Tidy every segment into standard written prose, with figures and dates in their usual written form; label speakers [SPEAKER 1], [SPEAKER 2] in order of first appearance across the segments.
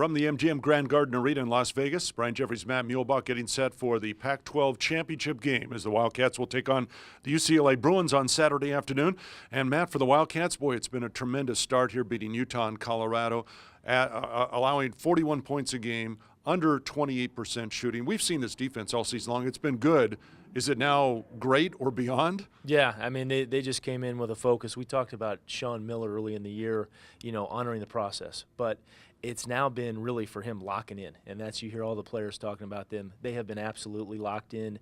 [SPEAKER 1] From the MGM Grand Garden Arena in Las Vegas, Brian Jeffries, Matt Muehlebach getting set for the Pac-12 championship game as the Wildcats will take on the UCLA Bruins on Saturday afternoon. And Matt, for the Wildcats, boy, it's been a tremendous start here, beating Utah and Colorado, allowing 41 points a game, under 28% shooting. We've seen this defense all season long. It's been good. Is it now great or beyond?
[SPEAKER 2] Yeah, I mean, they just came in with a focus. We talked about Sean Miller early in the year, honoring the process. But it's now been really for him locking in, and that's, you hear all the players talking about them. They have been absolutely locked in,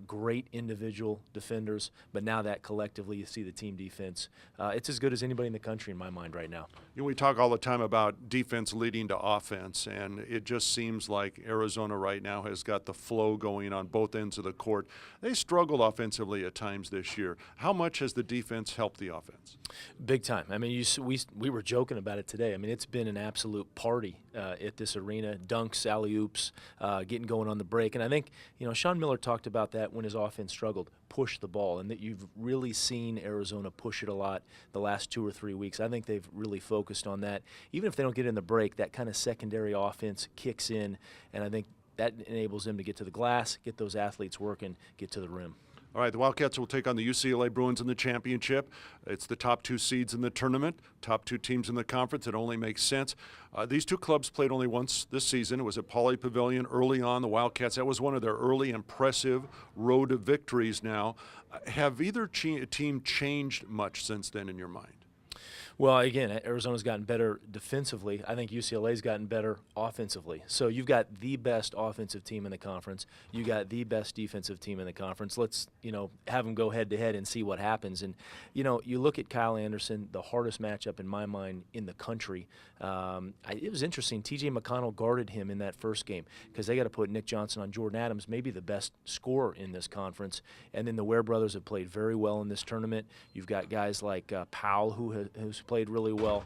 [SPEAKER 2] great individual defenders, but now that collectively you see the team defense. It's as good as anybody in the country in my mind right now.
[SPEAKER 1] We talk all the time about defense leading to offense, and it just seems like Arizona right now has got the flow going on both ends of the court. They struggled offensively at times this year. How much has the defense helped the offense?
[SPEAKER 2] Big time. I mean, we were joking about it today. I mean, it's been an absolute party at this arena, dunks, alley-oops, getting going on the break. And I think, Sean Miller talked about that when his offense struggled, push the ball, and that you've really seen Arizona push it a lot the last 2 or 3 weeks. I think they've really focused on that. Even if they don't get in the break, that kind of secondary offense kicks in, and I think that enables them to get to the glass, get those athletes working, get to the rim.
[SPEAKER 1] All right, the Wildcats will take on the UCLA Bruins in the championship. It's the top 2 seeds in the tournament, top 2 teams in the conference. It only makes sense. These 2 clubs played only once this season. It was at Pauley Pavilion early on. The Wildcats, that was one of their early impressive road to victories now. Have either team changed much since then in your mind?
[SPEAKER 2] Well, again, Arizona's gotten better defensively. I think UCLA's gotten better offensively. So you've got the best offensive team in the conference. You got the best defensive team in the conference. Let's, have them go head-to-head and see what happens. And, you look at Kyle Anderson, the hardest matchup in my mind in the country. It was interesting. T.J. McConnell guarded him in that first game because they got to put Nick Johnson on Jordan Adams, maybe the best scorer in this conference. And then the Ware brothers have played very well in this tournament. You've got guys like Powell who's played really well.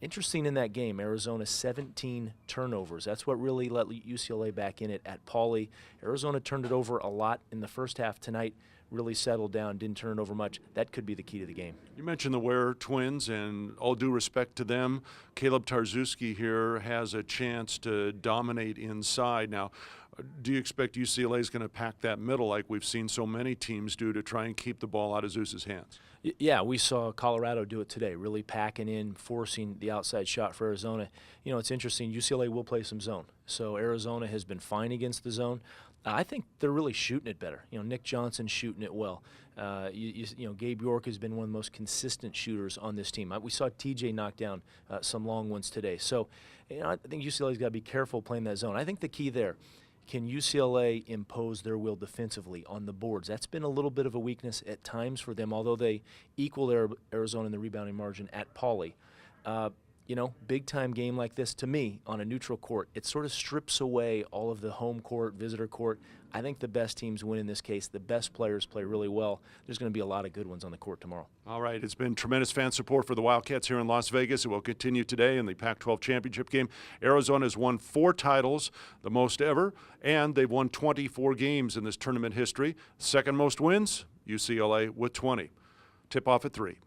[SPEAKER 2] Interesting in that game, Arizona 17 turnovers. That's what really let UCLA back in it at Pauley. Arizona turned it over a lot in the first half tonight, really settled down, didn't turn it over much. That could be the key to the game. You
[SPEAKER 1] mentioned the Ware twins, and all due respect to them, Caleb Tarczewski here has a chance to dominate inside. Now, do you expect UCLA is going to pack that middle like we've seen so many teams do to try and keep the ball out of Zeus's hands?
[SPEAKER 2] Yeah, we saw Colorado do it today, really packing in, forcing the outside shot for Arizona. It's interesting, UCLA will play some zone. So Arizona has been fine against the zone. I think they're really shooting it better. Nick Johnson's shooting it well. Gabe York has been one of the most consistent shooters on this team. We saw TJ knock down some long ones today. So, I think UCLA's got to be careful playing that zone. I think the key there, can UCLA impose their will defensively on the boards? That's been a little bit of a weakness at times for them, although they equal Arizona in the rebounding margin at Pauley. Big-time game like this, to me, on a neutral court, it sort of strips away all of the home court, visitor court. I think the best teams win in this case. The best players play really well. There's going to be a lot of good ones on the court tomorrow.
[SPEAKER 1] All right, it's been tremendous fan support for the Wildcats here in Las Vegas. It will continue today in the Pac-12 championship game. Arizona has won 4 titles, the most ever, and they've won 24 games in this tournament history. Second most wins, UCLA with 20. Tip-off at 3.